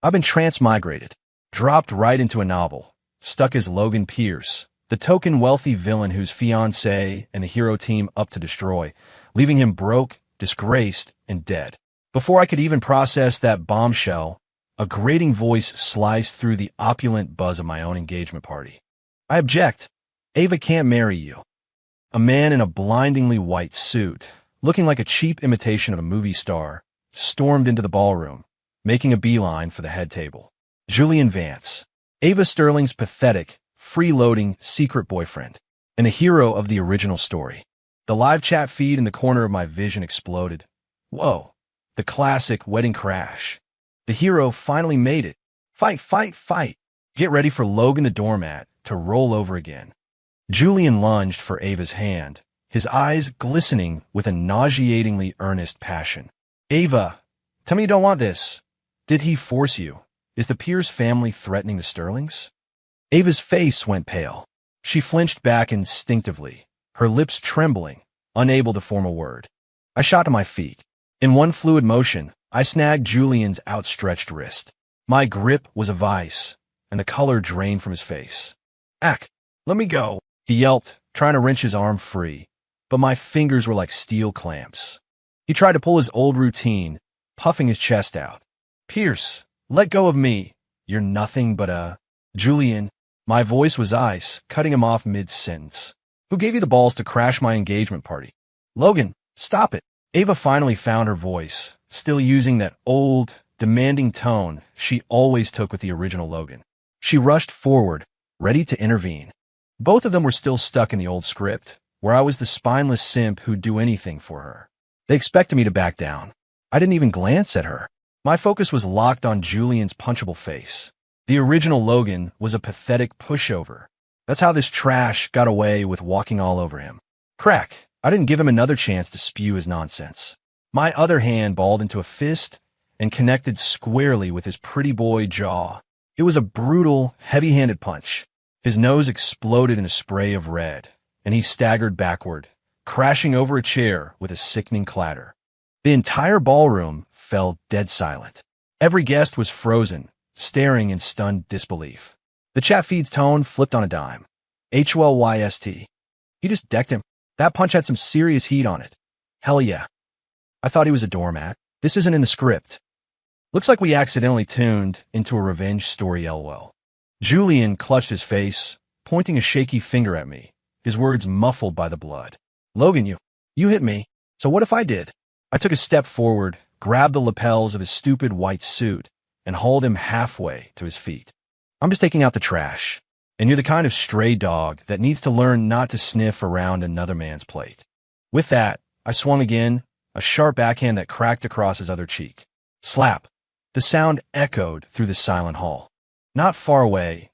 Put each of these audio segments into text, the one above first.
I've been transmigrated, dropped right into a novel, stuck as Logan Pierce, the token wealthy villain whose fiancée and the hero team up to destroy, leaving him broke, disgraced, and dead. Before I could even process that bombshell, a grating voice sliced through the opulent buzz of my own engagement party. I object. Ava can't marry you. A man in a blindingly white suit, looking like a cheap imitation of a movie star, stormed into the ballroom, making a beeline for the head table. Julian Vance, Ava Sterling's pathetic, freeloading secret boyfriend, and the hero of the original story. The live chat feed in the corner of my vision exploded. Whoa, the classic wedding crash. The hero finally made it. Fight, fight, fight. Get ready for Logan the doormat to roll over again. Julian lunged for Ava's hand, his eyes glistening with a nauseatingly earnest passion. Ava, tell me you don't want this. Did he force you? Is the Pierce family threatening the Sterlings? Ava's face went pale. She flinched back instinctively, her lips trembling, unable to form a word. I shot to my feet. In one fluid motion, I snagged Julian's outstretched wrist. My grip was a vice, and the color drained from his face. Ack, let me go, he yelped, trying to wrench his arm free, but my fingers were like steel clamps. He tried to pull his old routine, puffing his chest out. Pierce, let go of me. You're nothing but a... Julian, my voice was ice, cutting him off mid-sentence. Who gave you the balls to crash my engagement party? Logan, stop it. Ava finally found her voice, still using that old, demanding tone she always took with the original Logan. She rushed forward, ready to intervene. Both of them were still stuck in the old script, where I was the spineless simp who'd do anything for her. They expected me to back down. I didn't even glance at her. My focus was locked on Julian's punchable face. The original Logan was a pathetic pushover. That's how this trash got away with walking all over him. Crack. I didn't give him another chance to spew his nonsense. My other hand balled into a fist and connected squarely with his pretty boy jaw. It was a brutal, heavy-handed punch. His nose exploded in a spray of red, and he staggered backward, crashing over a chair with a sickening clatter. The entire ballroom fell dead silent. Every guest was frozen, staring in stunned disbelief. The chat feed's tone flipped on a dime. HLYST. He just decked him. That punch had some serious heat on it. Hell yeah. I thought he was a doormat. This isn't in the script. Looks like we accidentally tuned into a revenge story, LOL. Julian clutched his face, pointing a shaky finger at me, his words muffled by the blood. Logan, you hit me. So what if I did? I took a step forward, grabbed the lapels of his stupid white suit, and hauled him halfway to his feet. I'm just taking out the trash, and you're the kind of stray dog that needs to learn not to sniff around another man's plate. With that, I swung again, a sharp backhand that cracked across his other cheek. Slap. The sound echoed through the silent hall. Not far away,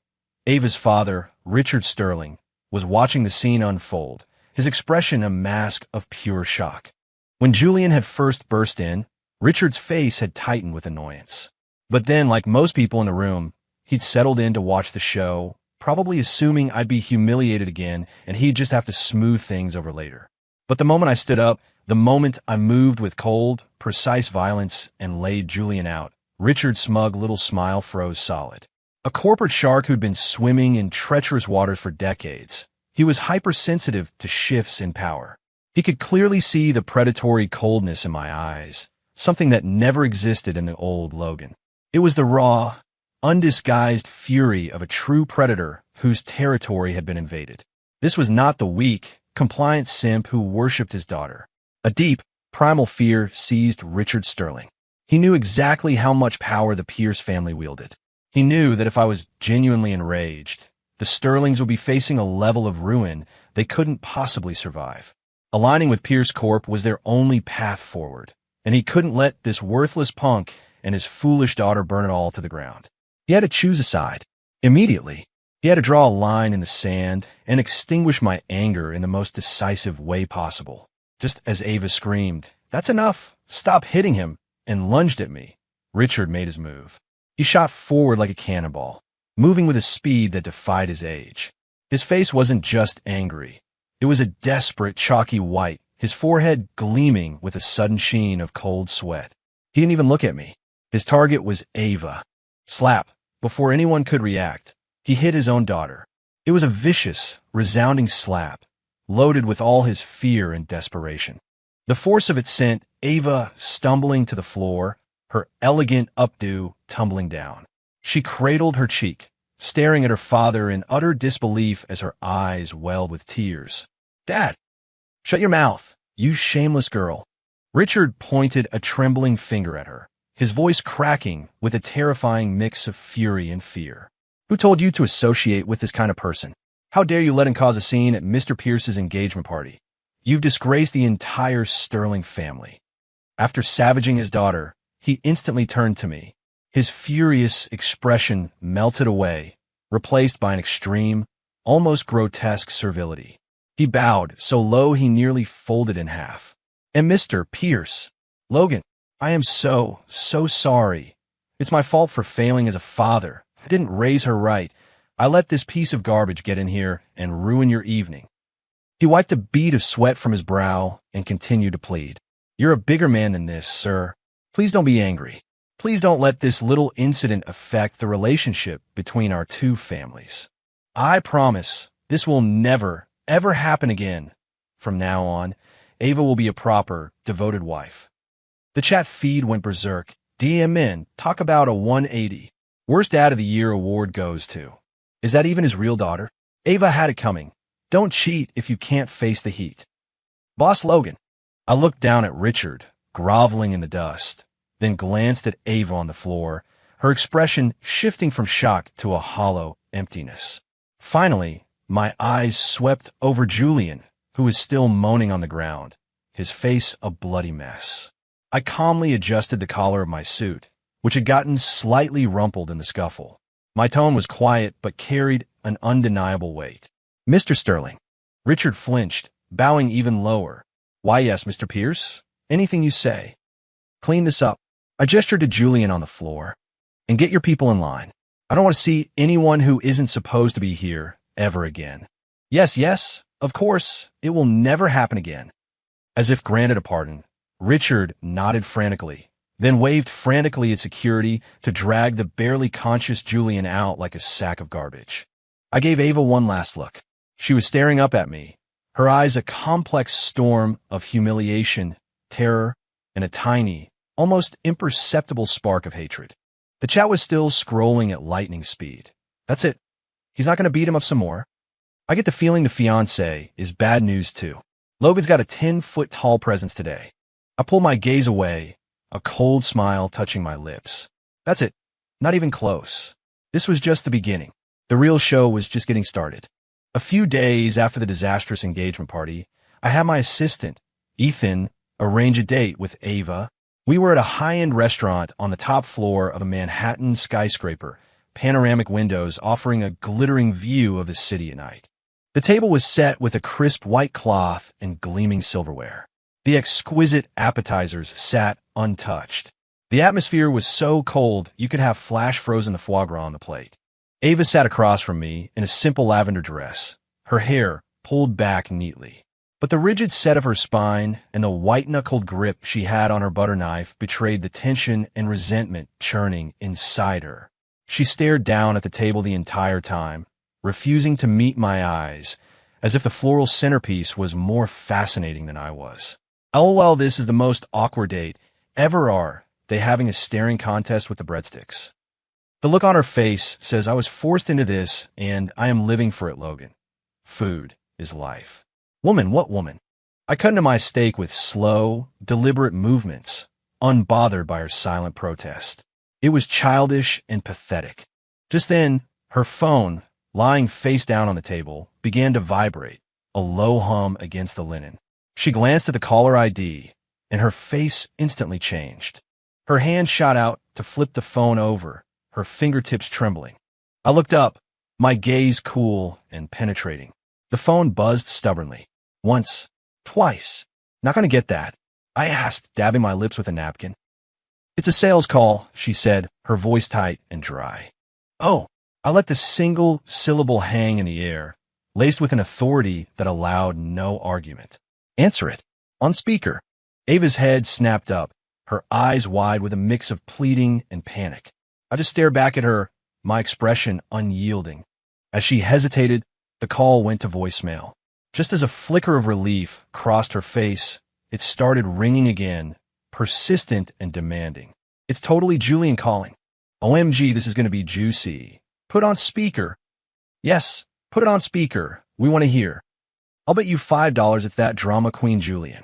Ava's father, Richard Sterling, was watching the scene unfold, his expression a mask of pure shock. When Julian had first burst in, Richard's face had tightened with annoyance. But then, like most people in the room, he'd settled in to watch the show, probably assuming I'd be humiliated again and he'd just have to smooth things over later. But the moment I stood up, the moment I moved with cold, precise violence and laid Julian out, Richard's smug little smile froze solid. A corporate shark who'd been swimming in treacherous waters for decades, he was hypersensitive to shifts in power. He could clearly see the predatory coldness in my eyes, something that never existed in the old Logan. It was the raw, undisguised fury of a true predator whose territory had been invaded. This was not the weak, compliant simp who worshipped his daughter. A deep, primal fear seized Richard Sterling. He knew exactly how much power the Pierce family wielded. He knew that if I was genuinely enraged, the Sterlings would be facing a level of ruin they couldn't possibly survive. Aligning with Pierce Corp was their only path forward, and he couldn't let this worthless punk and his foolish daughter burn it all to the ground. He had to choose a side. Immediately, he had to draw a line in the sand and extinguish my anger in the most decisive way possible. Just as Ava screamed, "That's enough! Stop hitting him!" and lunged at me, Richard made his move. He shot forward like a cannonball, moving with a speed that defied his age. His face wasn't just angry. It was a desperate, chalky white, his forehead gleaming with a sudden sheen of cold sweat. He didn't even look at me. His target was Ava. Slap. Before anyone could react, he hit his own daughter. It was a vicious, resounding slap, loaded with all his fear and desperation. The force of it sent Ava stumbling to the floor, her elegant updo tumbling down. She cradled her cheek, staring at her father in utter disbelief as her eyes welled with tears. "Dad, shut your mouth, you shameless girl." Richard pointed a trembling finger at her, his voice cracking with a terrifying mix of fury and fear. "Who told you to associate with this kind of person? How dare you let him cause a scene at Mr. Pierce's engagement party? You've disgraced the entire Sterling family." After savaging his daughter, he instantly turned to me. His furious expression melted away, replaced by an extreme, almost grotesque servility. He bowed so low he nearly folded in half. "And Mr. Pierce, Logan, I am so sorry. It's my fault for failing as a father. I didn't raise her right. I let this piece of garbage get in here and ruin your evening." He wiped a bead of sweat from his brow and continued to plead. "You're a bigger man than this, sir. Please don't be angry. Please don't let this little incident affect the relationship between our two families. I promise this will never, ever happen again. From now on, Ava will be a proper, devoted wife." The chat feed went berserk. DMN, talk about a 180. Worst Dad of the Year award goes to. Is that even his real daughter? Ava had it coming. Don't cheat if you can't face the heat. Boss Logan. I looked down at Richard, groveling in the dust, then glanced at Ava on the floor, her expression shifting from shock to a hollow emptiness. Finally, my eyes swept over Julian, who was still moaning on the ground, his face a bloody mess. I calmly adjusted the collar of my suit, which had gotten slightly rumpled in the scuffle. My tone was quiet but carried an undeniable weight. "Mr. Sterling." Richard flinched, bowing even lower. "Why, yes, Mr. Pierce. Anything you say. Clean this up." I gestured to Julian on the floor. "And get your people in line. I don't want to see anyone who isn't supposed to be here ever again." Yes, of course. It will never happen again." As if granted a pardon, Richard nodded frantically, then waved frantically at security to drag the barely conscious Julian out like a sack of garbage. I gave Ava one last look. She was staring up at me, her eyes a complex storm of humiliation, terror, and a tiny, almost imperceptible spark of hatred. The chat was still scrolling at lightning speed. "That's it. He's not going to beat him up some more." I get the feeling the fiancé is bad news too. Logan's got a 10-foot-tall presence today. I pull my gaze away, a cold smile touching my lips. That's it. Not even close. This was just the beginning. The real show was just getting started. A few days after the disastrous engagement party, I had my assistant, Ethan, arrange a date with Ava. We were at a high-end restaurant on the top floor of a Manhattan skyscraper, panoramic windows offering a glittering view of the city at night. The table was set with a crisp white cloth and gleaming silverware. The exquisite appetizers sat untouched. The atmosphere was so cold you could have flash-frozen the foie gras on the plate. Ava sat across from me in a simple lavender dress, her hair pulled back neatly. But the rigid set of her spine and the white-knuckled grip she had on her butter knife betrayed the tension and resentment churning inside her. She stared down at the table the entire time, refusing to meet my eyes, as if the floral centerpiece was more fascinating than I was. LOL, this is the most awkward date ever. Are they having a staring contest with the breadsticks? The look on her face says I was forced into this, and I am living for it, Logan. Food is life. Woman, what woman? I cut into my steak with slow, deliberate movements, unbothered by her silent protest. It was childish and pathetic. Just then, her phone, lying face down on the table, began to vibrate, a low hum against the linen. She glanced at the caller ID, and her face instantly changed. Her hand shot out to flip the phone over, her fingertips trembling. I looked up, my gaze cool and penetrating. The phone buzzed stubbornly. Once, twice. Not gonna get that, I asked, dabbing my lips with a napkin. It's a sales call, she said, her voice tight and dry. Oh, I let the single syllable hang in the air, laced with an authority that allowed no argument. Answer it. On speaker. Ava's head snapped up, her eyes wide with a mix of pleading and panic. I just stared back at her, my expression unyielding. As she hesitated, the call went to voicemail. Just as a flicker of relief crossed her face, it started ringing again, persistent and demanding. It's totally Julian calling. OMG, this is going to be juicy. Put on speaker. Yes, put it on speaker. We want to hear. I'll bet you $5 it's that drama queen Julian.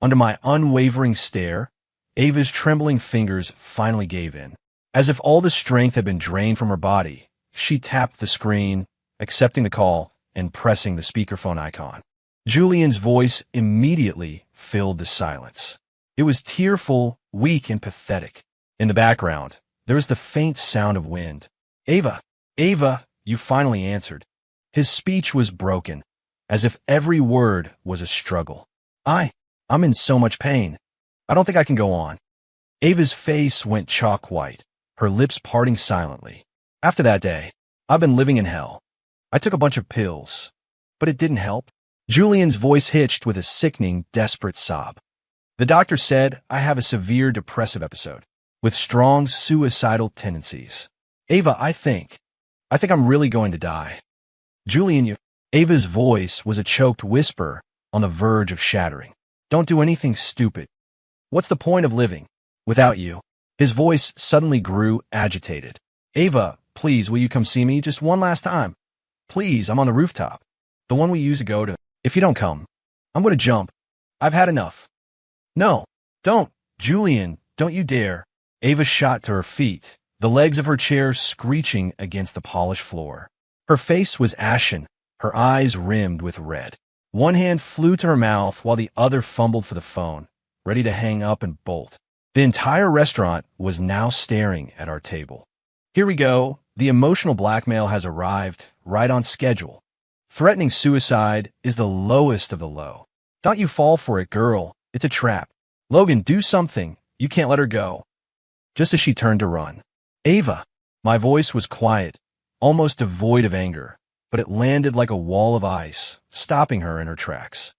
Under my unwavering stare, Ava's trembling fingers finally gave in. As if all the strength had been drained from her body, she tapped the screen, accepting the call and pressing the speakerphone icon. Julian's voice immediately filled the silence. It was tearful, weak, and pathetic. In the background, there was the faint sound of wind. Ava, you finally answered. His speech was broken, as if every word was a struggle. I'm in so much pain. I don't think I can go on. Ava's face went chalk white, her lips parting silently. After that day, I've been living in hell. I took a bunch of pills, but it didn't help. Julian's voice hitched with a sickening, desperate sob. The doctor said I have a severe depressive episode with strong suicidal tendencies. Ava, I think I'm really going to die. Julian, Ava's voice was a choked whisper on the verge of shattering. Don't do anything stupid. What's the point of living without you? His voice suddenly grew agitated. Ava, please, will you come see me just one last time? Please, I'm on the rooftop. The one we used to go to. If you don't come, I'm going to jump. I've had enough. No, don't. Julian, don't you dare. Ava shot to her feet, the legs of her chair screeching against the polished floor. Her face was ashen, her eyes rimmed with red. One hand flew to her mouth while the other fumbled for the phone, ready to hang up and bolt. The entire restaurant was now staring at our table. Here we go. The emotional blackmail has arrived, right on schedule. Threatening suicide is the lowest of the low. Don't you fall for it, girl. It's a trap. Logan, do something. You can't let her go. Just as she turned to run. Ava. My voice was quiet, almost devoid of anger, but it landed like a wall of ice, stopping her in her tracks.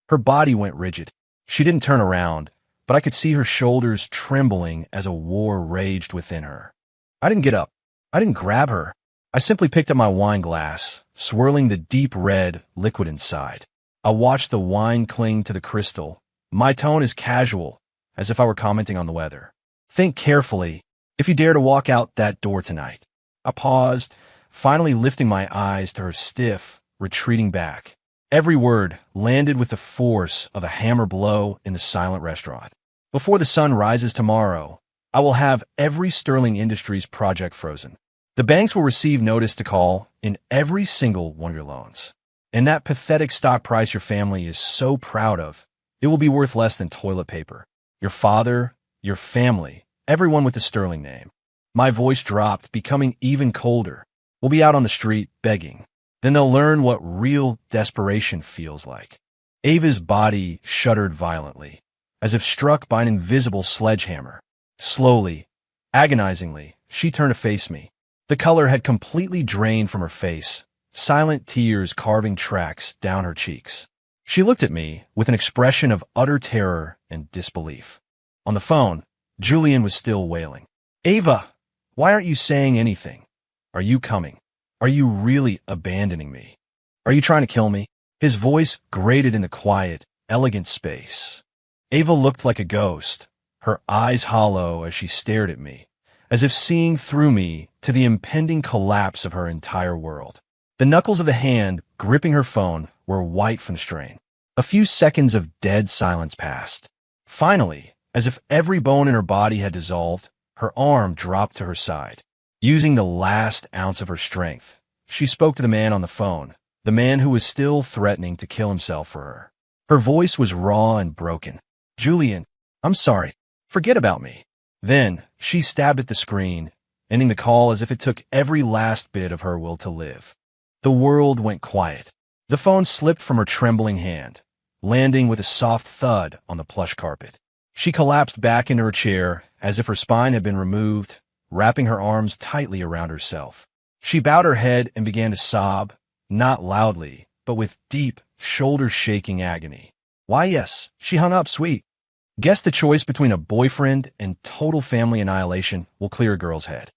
Her body went rigid. She didn't turn around, but I could see her shoulders trembling as a war raged within her. I didn't get up. I didn't grab her. I simply picked up my wine glass, swirling the deep red liquid inside. I watched the wine cling to the crystal. My tone is casual, as if I were commenting on the weather. Think carefully, if you dare to walk out that door tonight. I paused, finally lifting my eyes to her stiff, retreating back. Every word landed with the force of a hammer blow in the silent restaurant. Before the sun rises tomorrow, I will have every Sterling Industries project frozen. The banks will receive notice to call in every single one of your loans. And that pathetic stock price your family is so proud of, it will be worth less than toilet paper. Your father, your family, everyone with the Sterling name. My voice dropped, becoming even colder. We'll be out on the street begging. Then they'll learn what real desperation feels like. Ava's body shuddered violently, as if struck by an invisible sledgehammer. Slowly, agonizingly, she turned to face me. The color had completely drained from her face, silent tears carving tracks down her cheeks. She looked at me with an expression of utter terror and disbelief. On the phone, Julian was still wailing. Ava, why aren't you saying anything? Are you coming? Are you really abandoning me? Are you trying to kill me? His voice grated in the quiet, elegant space. Ava looked like a ghost, her eyes hollow as she stared at me, as if seeing through me to the impending collapse of her entire world. The knuckles of the hand gripping her phone were white from the strain. A few seconds of dead silence passed. Finally, as if every bone in her body had dissolved, her arm dropped to her side. Using the last ounce of her strength, she spoke to the man on the phone, the man who was still threatening to kill himself for her. Her voice was raw and broken. Julian, I'm sorry. Forget about me. Then she stabbed at the screen, ending the call as if it took every last bit of her will to live. The world went quiet. The phone slipped from her trembling hand, landing with a soft thud on the plush carpet. She collapsed back into her chair as if her spine had been removed, wrapping her arms tightly around herself. She bowed her head and began to sob, not loudly, but with deep, shoulder-shaking agony. Why, yes, she hung up sweet. Guess the choice between a boyfriend and total family annihilation will clear a girl's head.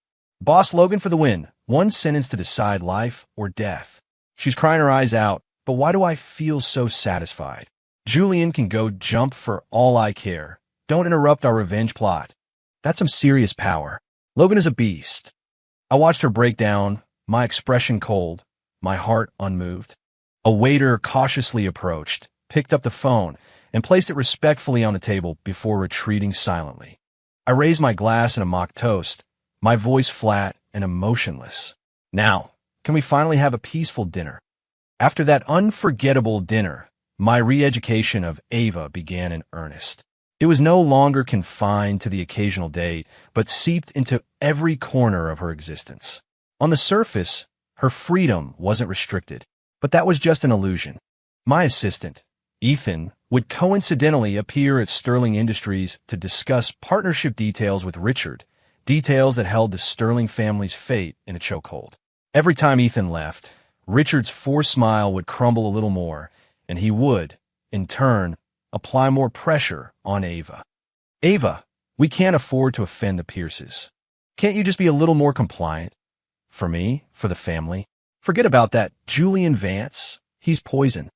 Boss Logan for the win. One sentence to decide life or death. She's crying her eyes out, but why do I feel so satisfied? Julian can go jump for all I care. Don't interrupt our revenge plot. That's some serious power. Logan is a beast. I watched her break down, my expression cold, my heart unmoved. A waiter cautiously approached, picked up the phone, and placed it respectfully on the table before retreating silently. I raised my glass in a mock toast, my voice flat and emotionless. Now, can we finally have a peaceful dinner? After that unforgettable dinner, my re-education of Ava began in earnest. It was no longer confined to the occasional date, but seeped into every corner of her existence. On the surface, her freedom wasn't restricted, but that was just an illusion. My assistant, Ethan, would coincidentally appear at Sterling Industries to discuss partnership details with Richard, details that held the Sterling family's fate in a chokehold. Every time Ethan left, Richard's forced smile would crumble a little more, and he would, in turn, apply more pressure on Ava. Ava, we can't afford to offend the Pierces. Can't you just be a little more compliant? For me, for the family. Forget about that Julian Vance. He's poison.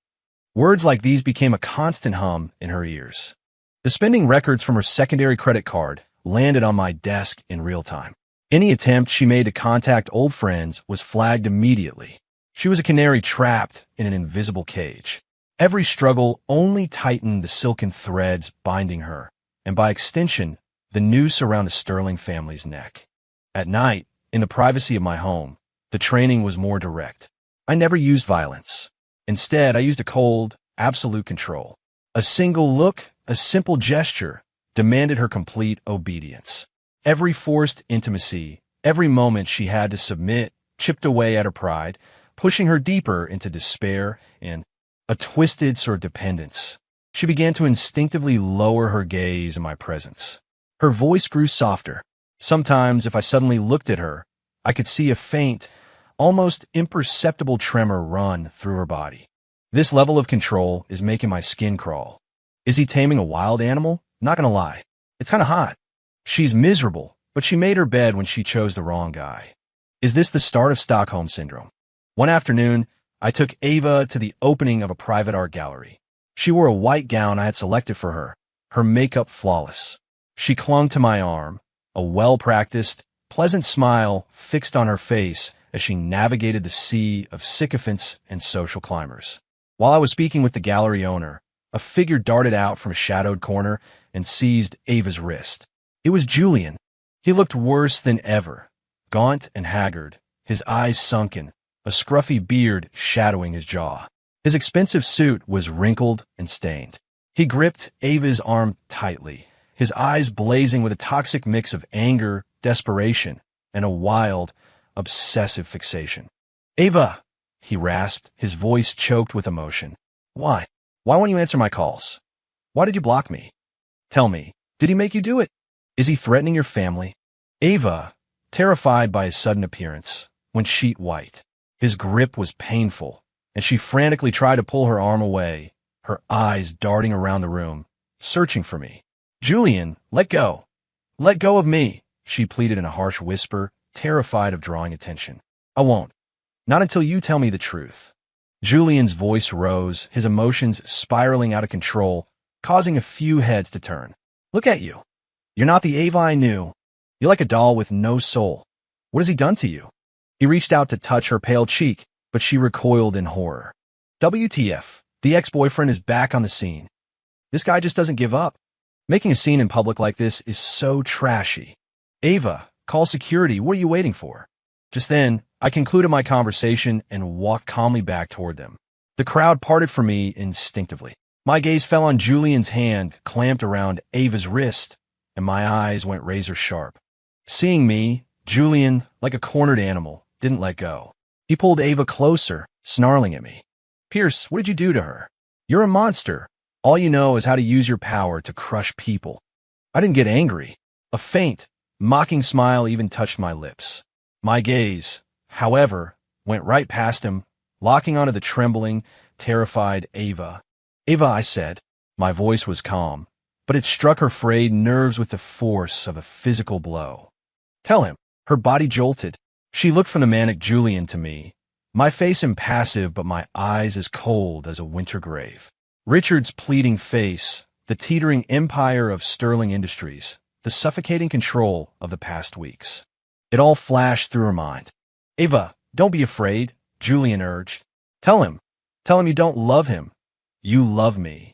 Words like these became a constant hum in her ears. The spending records from her secondary credit card landed on my desk in real time. Any attempt she made to contact old friends was flagged immediately. She was a canary trapped in an invisible cage. Every struggle only tightened the silken threads binding her, and by extension, the noose around the Sterling family's neck. At night, in the privacy of my home, the training was more direct. I never used violence. Instead, I used a cold, absolute control. A single look, a simple gesture, demanded her complete obedience. Every forced intimacy, every moment she had to submit, chipped away at her pride, pushing her deeper into despair and a twisted sort of dependence. She began to instinctively lower her gaze in my presence. Her voice grew softer. Sometimes, if I suddenly looked at her, I could see a faint, almost imperceptible tremor run through her body. This level of control is making my skin crawl. Is he taming a wild animal? Not gonna lie. It's kinda hot. She's miserable, but she made her bed when she chose the wrong guy. Is this the start of Stockholm Syndrome? One afternoon, I took Ava to the opening of a private art gallery. She wore a white gown I had selected for her makeup flawless. She clung to my arm, a well-practiced, pleasant smile fixed on her face as she navigated the sea of sycophants and social climbers. While I was speaking with the gallery owner, a figure darted out from a shadowed corner and seized Ava's wrist. It was Julian. He looked worse than ever, gaunt and haggard, his eyes sunken, a scruffy beard shadowing his jaw. His expensive suit was wrinkled and stained. He gripped Ava's arm tightly, his eyes blazing with a toxic mix of anger, desperation, and a wild, obsessive fixation. "Ava," he rasped, his voice choked with emotion. "Why? Why won't you answer my calls? Why did you block me? Tell me, did he make you do it? Is he threatening your family?" Ava, terrified by his sudden appearance, went sheet white. His grip was painful, and she frantically tried to pull her arm away, her eyes darting around the room, searching for me. "Julian, let go. Let go of me," she pleaded in a harsh whisper, terrified of drawing attention. "I won't. Not until you tell me the truth." Julian's voice rose, his emotions spiraling out of control, causing a few heads to turn. "Look at you. You're not the Ava I knew. You're like a doll with no soul. What has he done to you?" He reached out to touch her pale cheek, but she recoiled in horror. WTF, the ex-boyfriend is back on the scene. This guy just doesn't give up. Making a scene in public like this is so trashy. "Ava, call security. What are you waiting for?" Just then, I concluded my conversation and walked calmly back toward them. The crowd parted from me instinctively. My gaze fell on Julian's hand clamped around Ava's wrist, and my eyes went razor sharp. Seeing me, Julian, like a cornered animal, didn't let go. He pulled Ava closer, snarling at me. "Pierce, what did you do to her? You're a monster. All you know is how to use your power to crush people." I didn't get angry. A faint, mocking smile even touched my lips. My gaze, however, went right past him, locking onto the trembling, terrified Ava. "Ava," I said. My voice was calm, but it struck her frayed nerves with the force of a physical blow. "Tell him. Her body jolted. She looked from the manic Julian to me, my face impassive but my eyes as cold as a winter grave. Richard's pleading face, the teetering empire of Sterling Industries, the suffocating control of the past weeks. It all flashed through her mind. "Ava, don't be afraid," Julian urged. Tell him you don't love him. You love me."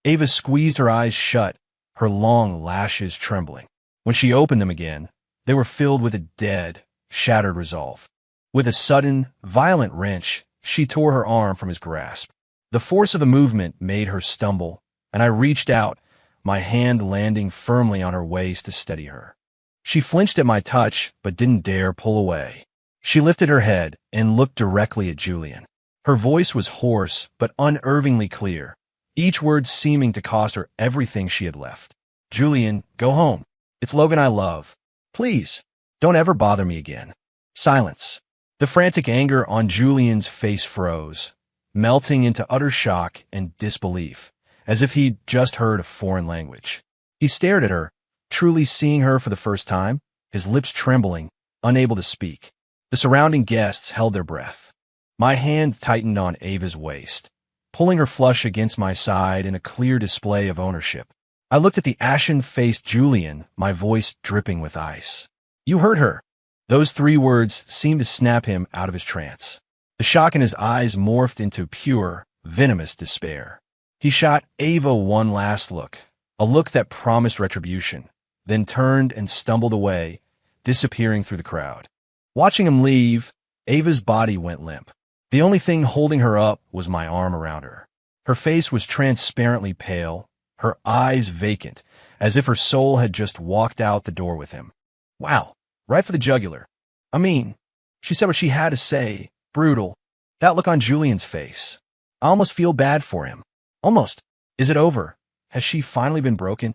Ava squeezed her eyes shut, her long lashes trembling. When she opened them again, they were filled with a dead, shattered resolve. With a sudden, violent wrench, she tore her arm from his grasp. The force of the movement made her stumble, and I reached out, my hand landing firmly on her waist to steady her. She flinched at my touch, but didn't dare pull away. She lifted her head and looked directly at Julian. Her voice was hoarse, but unervingly clear, each word seeming to cost her everything she had left. "Julian, go home. It's Logan I love. Please, don't ever bother me again." Silence. The frantic anger on Julian's face froze, melting into utter shock and disbelief, as if he'd just heard a foreign language. He stared at her, truly seeing her for the first time, his lips trembling, unable to speak. The surrounding guests held their breath. My hand tightened on Ava's waist, pulling her flush against my side in a clear display of ownership. I looked at the ashen-faced Julian, my voice dripping with ice. "You hurt her." Those 3 words seemed to snap him out of his trance. The shock in his eyes morphed into pure, venomous despair. He shot Ava one last look, a look that promised retribution, then turned and stumbled away, disappearing through the crowd. Watching him leave, Ava's body went limp. The only thing holding her up was my arm around her. Her face was transparently pale, her eyes vacant, as if her soul had just walked out the door with him. Wow, right for the jugular. I mean, she said what she had to say, brutal. That look on Julian's face. I almost feel bad for him. Almost. Is it over? Has she finally been broken?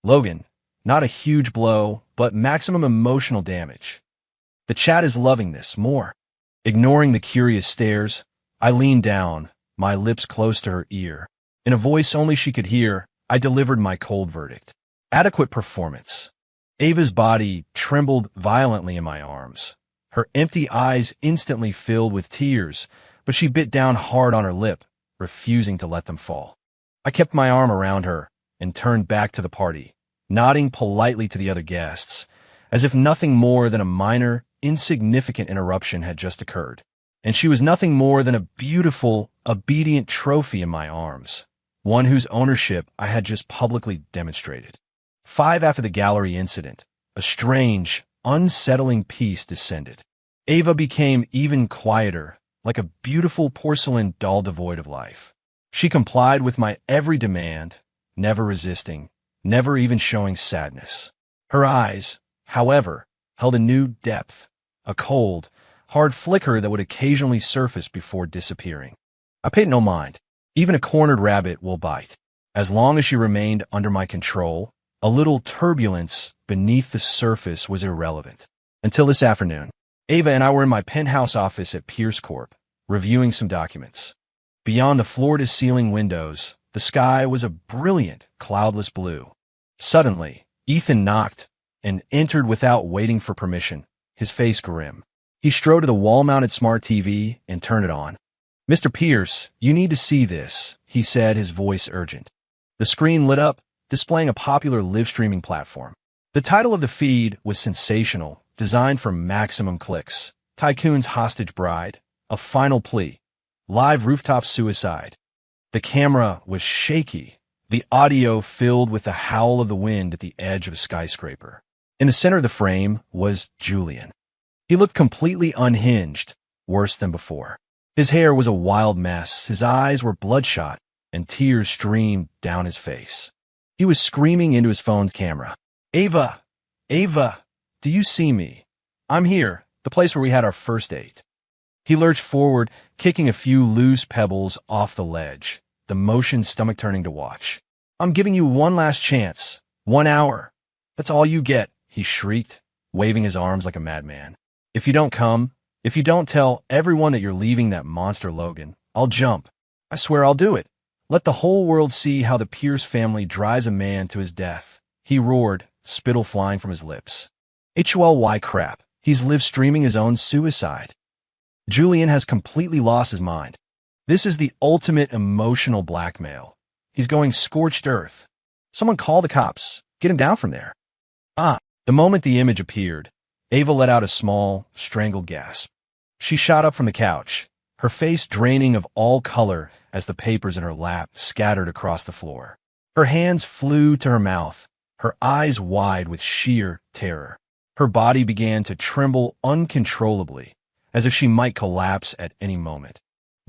Logan, not a huge blow, but maximum emotional damage. The chat is loving this more. Ignoring the curious stares, I leaned down, my lips close to her ear. In a voice only she could hear, I delivered my cold verdict. Adequate performance. Ava's body trembled violently in my arms. Her empty eyes instantly filled with tears, but she bit down hard on her lip, refusing to let them fall. I kept my arm around her and turned back to the party, nodding politely to the other guests, as if nothing more than a minor, insignificant interruption had just occurred, and she was nothing more than a beautiful, obedient trophy in my arms, one whose ownership I had just publicly demonstrated. 5 after the gallery incident, a strange, unsettling peace descended. Ava became even quieter, like a beautiful porcelain doll devoid of life. She complied with my every demand, never resisting, never even showing sadness. Her eyes, however, held a new depth, a cold, hard flicker that would occasionally surface before disappearing. I paid no mind. Even a cornered rabbit will bite. As long as she remained under my control, a little turbulence beneath the surface was irrelevant. Until this afternoon, Ava and I were in my penthouse office at Pierce Corp, reviewing some documents. Beyond the floor-to-ceiling windows, the sky was a brilliant, cloudless blue. Suddenly, Ethan knocked and entered without waiting for permission, his face grim. He strode to the wall-mounted smart TV and turned it on. "Mr. Pierce, you need to see this," he said, his voice urgent. The screen lit up, displaying a popular live-streaming platform. The title of the feed was sensational, designed for maximum clicks. Tycoon's Hostage Bride, A Final Plea, Live Rooftop Suicide. The camera was shaky, the audio filled with the howl of the wind at the edge of a skyscraper. In the center of the frame was Julian. He looked completely unhinged, worse than before. His hair was a wild mess, his eyes were bloodshot, and tears streamed down his face. He was screaming into his phone's camera. "Ava! Ava! Do you see me? I'm here, the place where we had our first date." He lurched forward, kicking a few loose pebbles off the ledge, the motion stomach-turning to watch. "I'm giving you one last chance. 1 hour. That's all you get," he shrieked, waving his arms like a madman. If you don't come, if you don't tell everyone that you're leaving that monster Logan, I'll jump. I swear I'll do it. Let the whole world see how the Pierce family drives a man to his death," he roared, spittle flying from his lips. "HOLY crap," He's live streaming his own suicide. Julian has completely lost his mind. This is the ultimate emotional blackmail. He's going scorched earth. Someone call the cops. Get him down from there. The moment the image appeared, Ava let out a small, strangled gasp. She shot up from the couch, her face draining of all color as the papers in her lap scattered across the floor. Her hands flew to her mouth, her eyes wide with sheer terror. Her body began to tremble uncontrollably, as if she might collapse at any moment.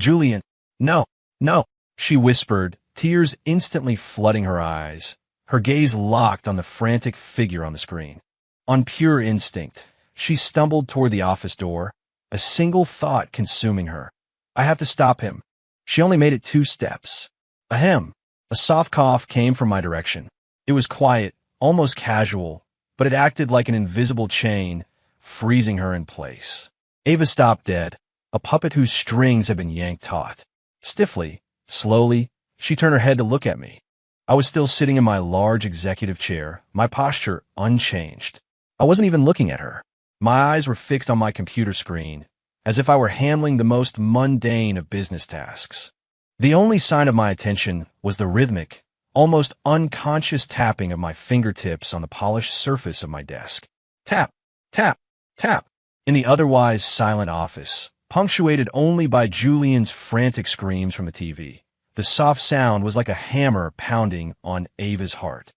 "Julian, no, no," she whispered, tears instantly flooding her eyes, her gaze locked on the frantic figure on the screen. On pure instinct, she stumbled toward the office door, a single thought consuming her. "I have to stop him." She only made it 2 steps. Ahem. A soft cough came from my direction. It was quiet, almost casual, but it acted like an invisible chain, freezing her in place. Ava stopped dead, a puppet whose strings had been yanked taut. Stiffly, slowly, she turned her head to look at me. I was still sitting in my large executive chair, my posture unchanged. I wasn't even looking at her. My eyes were fixed on my computer screen, as if I were handling the most mundane of business tasks. The only sign of my attention was the rhythmic, almost unconscious tapping of my fingertips on the polished surface of my desk. Tap, tap, tap. In the otherwise silent office, punctuated only by Julian's frantic screams from the TV, the soft sound was like a hammer pounding on Ava's heart.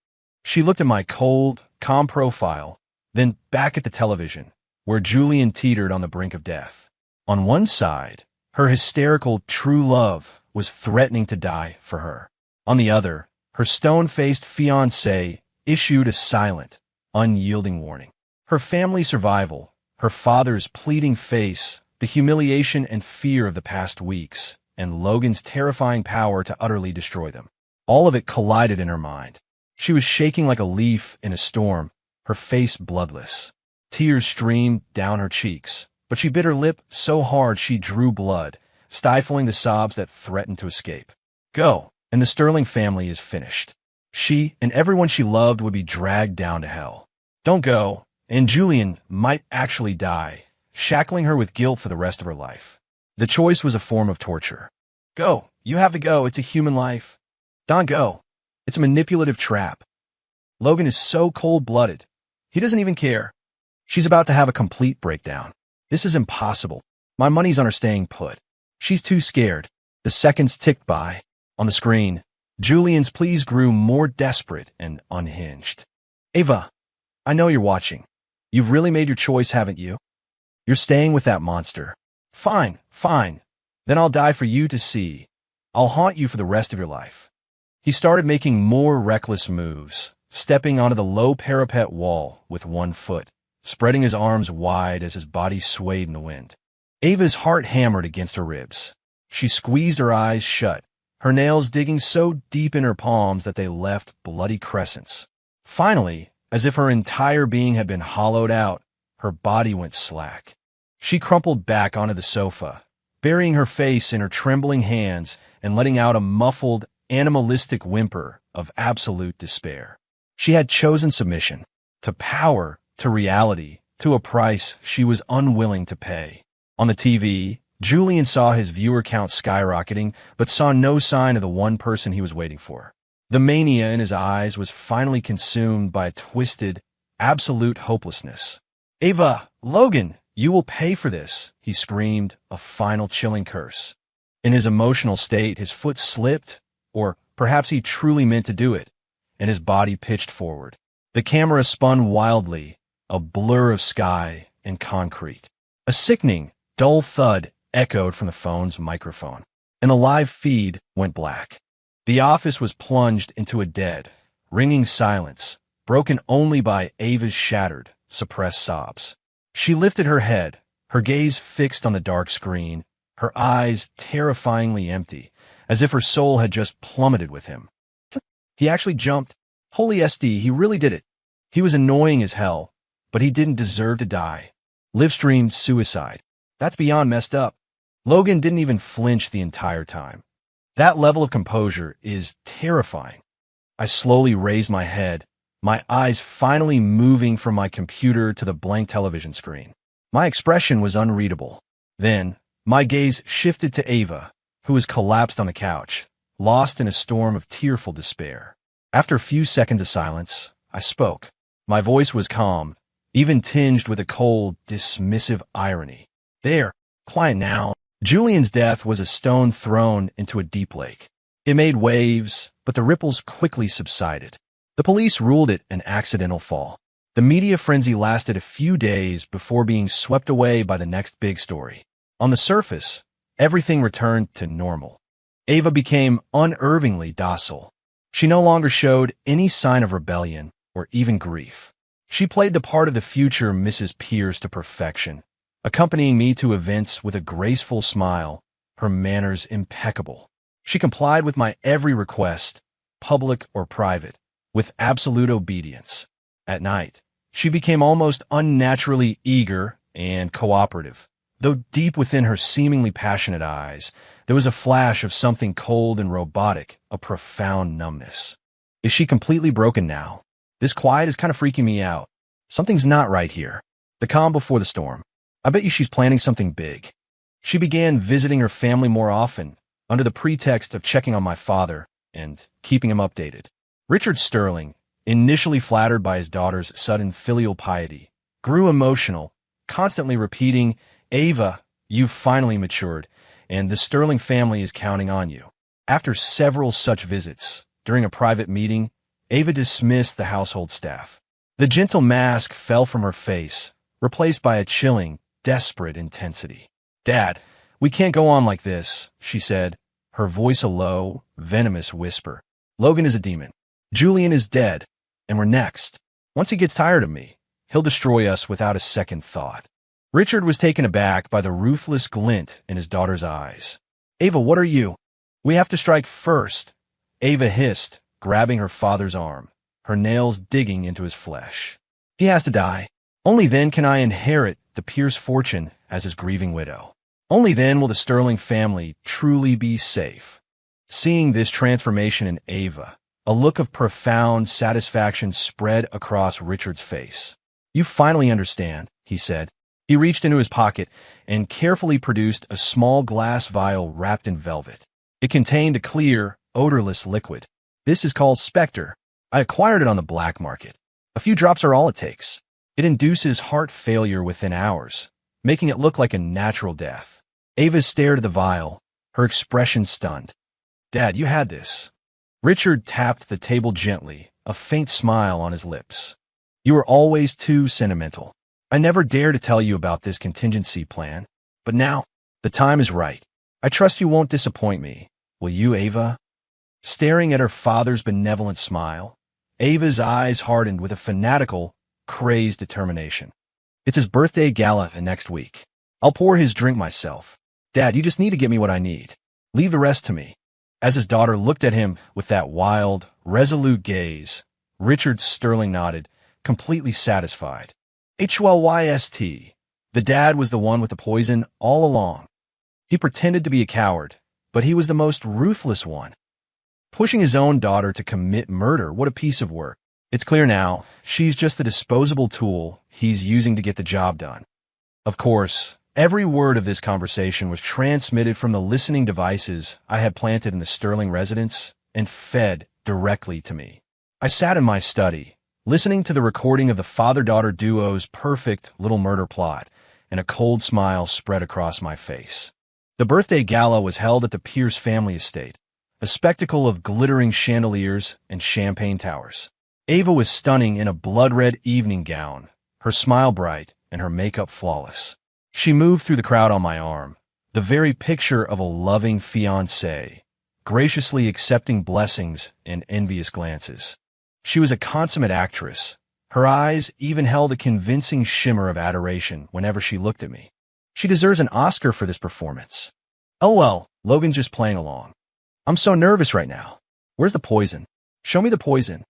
She looked at my cold, calm profile, then back at the television, where Julian teetered on the brink of death. On one side, her hysterical true love was threatening to die for her. On the other, her stone-faced fiancé issued a silent, unyielding warning. Her family's survival, her father's pleading face, the humiliation and fear of the past weeks, and Logan's terrifying power to utterly destroy them. All of it collided in her mind. She was shaking like a leaf in a storm, her face bloodless. Tears streamed down her cheeks, but she bit her lip so hard she drew blood, stifling the sobs that threatened to escape. Go, and the Sterling family is finished. She and everyone she loved would be dragged down to hell. Don't go, and Julian might actually die, shackling her with guilt for the rest of her life. The choice was a form of torture. Go, you have to go, it's a human life. Don't go. It's a manipulative trap. Logan is so cold-blooded. He doesn't even care. She's about to have a complete breakdown. This is impossible. My money's on her staying put. She's too scared. The seconds ticked by. On the screen, Julian's pleas grew more desperate and unhinged. Ava, I know you're watching. You've really made your choice, haven't you? You're staying with that monster. Fine, fine. Then I'll die for you to see. I'll haunt you for the rest of your life. He started making more reckless moves, stepping onto the low parapet wall with one foot, spreading his arms wide as his body swayed in the wind. Ava's heart hammered against her ribs. She squeezed her eyes shut, her nails digging so deep in her palms that they left bloody crescents. Finally, as if her entire being had been hollowed out, her body went slack. She crumpled back onto the sofa, burying her face in her trembling hands and letting out a muffled, animalistic whimper of absolute despair. She had chosen submission, to power, to reality, to a price she was unwilling to pay. On the TV, Julian saw his viewer count skyrocketing, but saw no sign of the one person he was waiting for. The mania in his eyes was finally consumed by a twisted, absolute hopelessness. Ava, Logan, you will pay for this, he screamed, a final chilling curse. In his emotional state, his foot slipped, or perhaps he truly meant to do it, and his body pitched forward. The camera spun wildly, a blur of sky and concrete. A sickening, dull thud echoed from the phone's microphone, and the live feed went black. The office was plunged into a dead, ringing silence, broken only by Ava's shattered, suppressed sobs. She lifted her head, her gaze fixed on the dark screen, her eyes terrifyingly empty, as if her soul had just plummeted with him. He actually jumped. Holy SD, he really did it. He was annoying as hell, but he didn't deserve to die. Live-streamed suicide. That's beyond messed up. Logan didn't even flinch the entire time. That level of composure is terrifying. I slowly raised my head, my eyes finally moving from my computer to the blank television screen. My expression was unreadable. Then, my gaze shifted to Ava, who was collapsed on the couch, lost in a storm of tearful despair. After a few seconds of silence, I spoke. My voice was calm, even tinged with a cold, dismissive irony. There, quiet now. Julian's death was a stone thrown into a deep lake. It made waves, but the ripples quickly subsided. The police ruled it an accidental fall. The media frenzy lasted a few days before being swept away by the next big story. On the surface, everything returned to normal. Ava became unervingly docile. She no longer showed any sign of rebellion or even grief. She played the part of the future Mrs. Pierce to perfection, accompanying me to events with a graceful smile, her manners impeccable. She complied with my every request, public or private, with absolute obedience. At night, she became almost unnaturally eager and cooperative, though deep within her seemingly passionate eyes, there was a flash of something cold and robotic, a profound numbness. Is she completely broken now? This quiet is kind of freaking me out. Something's not right here. The calm before the storm. I bet you she's planning something big. She began visiting her family more often, under the pretext of checking on my father and keeping him updated. Richard Sterling, initially flattered by his daughter's sudden filial piety, grew emotional, constantly repeating, "Ava, you've finally matured, and the Sterling family is counting on you." After several such visits, during a private meeting, Ava dismissed the household staff. The gentle mask fell from her face, replaced by a chilling, desperate intensity. "Dad, we can't go on like this," she said, her voice a low, venomous whisper. "Logan is a demon. Julian is dead, and we're next. Once he gets tired of me, he'll destroy us without a second thought." Richard was taken aback by the ruthless glint in his daughter's eyes. "Ava, what are you?" "We have to strike first," Ava hissed, grabbing her father's arm, her nails digging into his flesh. "He has to die. Only then can I inherit the Pierce fortune as his grieving widow. Only then will the Sterling family truly be safe." Seeing this transformation in Ava, a look of profound satisfaction spread across Richard's face. "You finally understand," he said. He reached into his pocket and carefully produced a small glass vial wrapped in velvet. It contained a clear, odorless liquid. "This is called Spectre. I acquired it on the black market. A few drops are all it takes. It induces heart failure within hours, making it look like a natural death." Ava stared at the vial, her expression stunned. "Dad, you had this." Richard tapped the table gently, a faint smile on his lips. "You were always too sentimental. I never dared to tell you about this contingency plan, but now, the time is right. I trust you won't disappoint me. Will you, Ava?" Staring at her father's benevolent smile, Ava's eyes hardened with a fanatical, crazed determination. "It's his birthday gala next week. I'll pour his drink myself. Dad, you just need to get me what I need. Leave the rest to me." As his daughter looked at him with that wild, resolute gaze, Richard Sterling nodded, completely satisfied. HYST. The dad was the one with the poison all along. He pretended to be a coward, but he was the most ruthless one. Pushing his own daughter to commit murder, what a piece of work. It's clear now, she's just the disposable tool he's using to get the job done. Of course, every word of this conversation was transmitted from the listening devices I had planted in the Sterling residence and fed directly to me. I sat in my study, listening to the recording of the father-daughter duo's perfect little murder plot, and a cold smile spread across my face. The birthday gala was held at the Pierce family estate, a spectacle of glittering chandeliers and champagne towers. Ava was stunning in a blood-red evening gown, her smile bright and her makeup flawless. She moved through the crowd on my arm, the very picture of a loving fiancée, graciously accepting blessings and envious glances. She was a consummate actress. Her eyes even held a convincing shimmer of adoration whenever she looked at me. She deserves an Oscar for this performance. "Oh well, Logan's just playing along. I'm so nervous right now. Where's the poison? Show me the poison."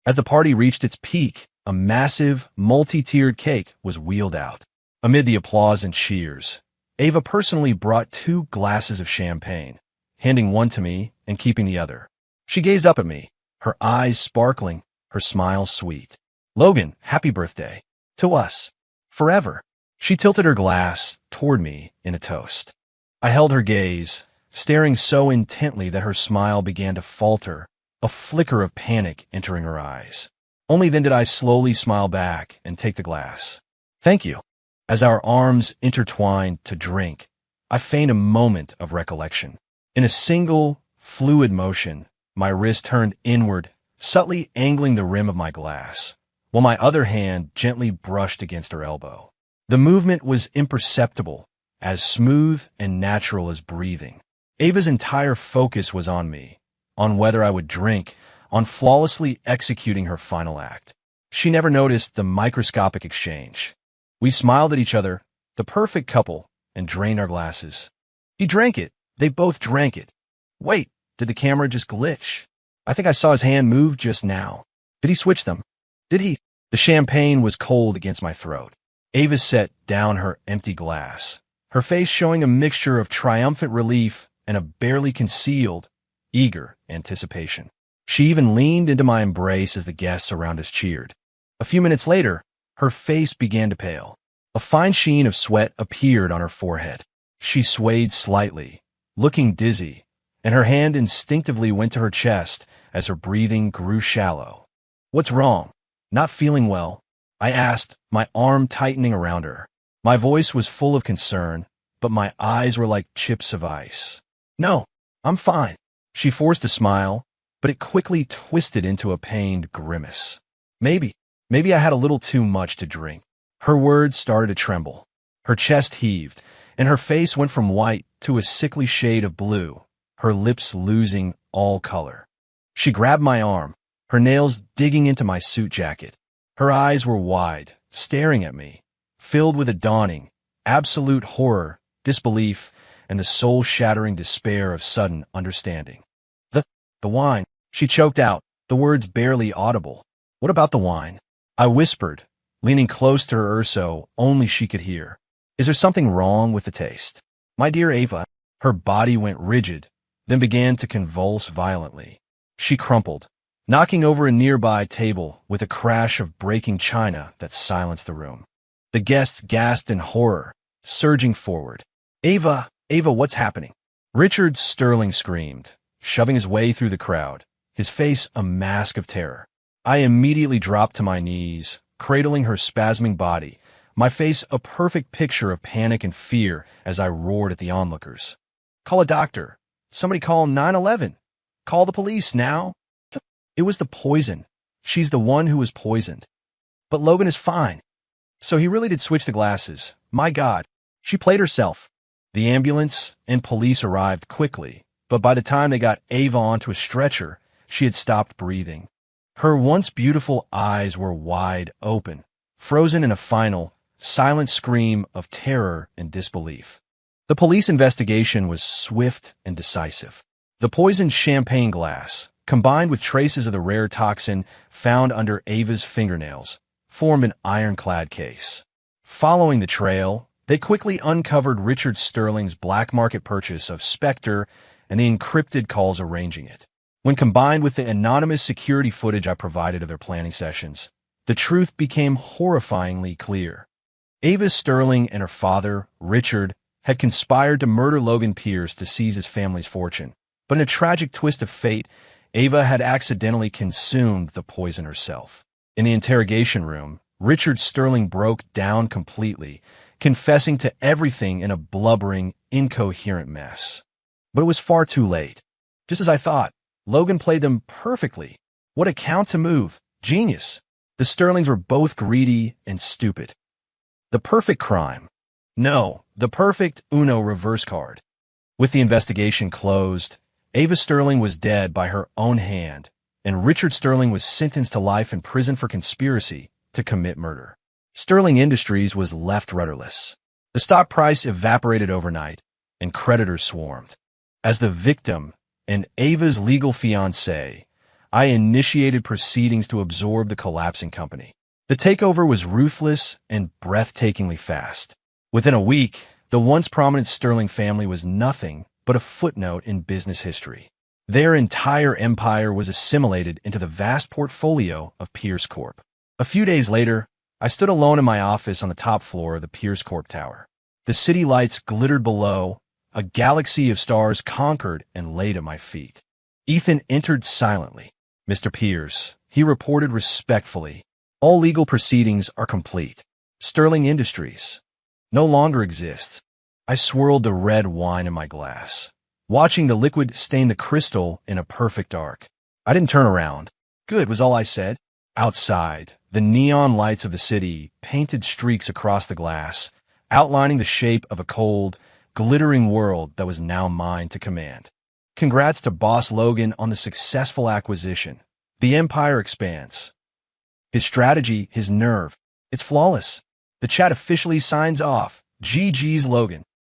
As the party reached its peak, a massive, multi-tiered cake was wheeled out. Amid the applause and cheers, Ava personally brought 2 glasses of champagne, handing one to me and keeping the other. She gazed up at me, her eyes sparkling, her smile sweet. "Logan, happy birthday. To us. Forever." She tilted her glass toward me in a toast. I held her gaze, staring so intently that her smile began to falter, a flicker of panic entering her eyes. Only then did I slowly smile back and take the glass. Thank you. As our arms intertwined to drink, I feigned a moment of recollection. In a single, fluid motion, my wrist turned inward, subtly angling the rim of my glass, while my other hand gently brushed against her elbow. The movement was imperceptible, as smooth and natural as breathing. Ava's entire focus was on me, on whether I would drink, on flawlessly executing her final act. She never noticed the microscopic exchange. We smiled at each other, the perfect couple, and drained our glasses. He drank it. They both drank it. Wait, did the camera just glitch? I think I saw his hand move just now. Did he switch them? Did he? The champagne was cold against my throat. Ava set down her empty glass, her face showing a mixture of triumphant relief and a barely concealed, eager anticipation. She even leaned into my embrace as the guests around us cheered. A few minutes later, her face began to pale. A fine sheen of sweat appeared on her forehead. She swayed slightly, looking dizzy, and her hand instinctively went to her chest as her breathing grew shallow. What's wrong? Not feeling well? I asked, my arm tightening around her. My voice was full of concern, but my eyes were like chips of ice. No, I'm fine. She forced a smile, but it quickly twisted into a pained grimace. Maybe I had a little too much to drink. Her words started to tremble. Her chest heaved, and her face went from white to a sickly shade of blue, her lips losing all color. She grabbed my arm, her nails digging into my suit jacket. Her eyes were wide, staring at me, filled with a dawning, absolute horror, disbelief, and the soul-shattering despair of sudden understanding. The wine, she choked out, the words barely audible. What about the wine? I whispered, leaning close to her so only she could hear. Is there something wrong with the taste? My dear Ava, her body went rigid, then began to convulse violently. She crumpled, knocking over a nearby table with a crash of breaking china that silenced the room. The guests gasped in horror, surging forward. Ava, what's happening? Richard Sterling screamed, shoving his way through the crowd, his face a mask of terror. I immediately dropped to my knees, cradling her spasming body, my face a perfect picture of panic and fear as I roared at the onlookers. Call a doctor. Somebody call 911. Call the police now. It was the poison. She's the one who was poisoned. But Logan is fine. So he really did switch the glasses. My God, she played herself. The ambulance and police arrived quickly, but by the time they got Ava onto a stretcher, she had stopped breathing. Her once beautiful eyes were wide open, frozen in a final, silent scream of terror and disbelief. The police investigation was swift and decisive. The poisoned champagne glass, combined with traces of the rare toxin found under Ava's fingernails, formed an ironclad case. Following the trail, they quickly uncovered Richard Sterling's black market purchase of Spectre and the encrypted calls arranging it. When combined with the anonymous security footage I provided of their planning sessions, the truth became horrifyingly clear. Ava Sterling and her father, Richard, had conspired to murder Logan Pierce to seize his family's fortune. But in a tragic twist of fate, Ava had accidentally consumed the poison herself. In the interrogation room, Richard Sterling broke down completely, confessing to everything in a blubbering, incoherent mess. But it was far too late. Just as I thought, Logan played them perfectly. What a count to move. Genius. The Sterlings were both greedy and stupid. The perfect crime. No, the perfect Uno reverse card. With the investigation closed, Ava Sterling was dead by her own hand, and Richard Sterling was sentenced to life in prison for conspiracy to commit murder. Sterling Industries was left rudderless. The stock price evaporated overnight, and creditors swarmed. As the victim and Ava's legal fiancé, I initiated proceedings to absorb the collapsing company. The takeover was ruthless and breathtakingly fast. Within a week, the once prominent Sterling family was nothing but a footnote in business history. Their entire empire was assimilated into the vast portfolio of Pierce Corp. A few days later, I stood alone in my office on the top floor of the Pierce Corp Tower. The city lights glittered below, a galaxy of stars conquered and laid at my feet. Ethan entered silently. "Mr. Pierce," he reported respectfully, "all legal proceedings are complete. Sterling Industries no longer exists." I swirled the red wine in my glass, watching the liquid stain the crystal in a perfect arc. I didn't turn around. "Good," was all I said. Outside, the neon lights of the city painted streaks across the glass, outlining the shape of a cold, glittering world that was now mine to command. Congrats to Boss Logan on the successful acquisition. The empire expands. His strategy, his nerve, it's flawless. The chat officially signs off. GG's Logan.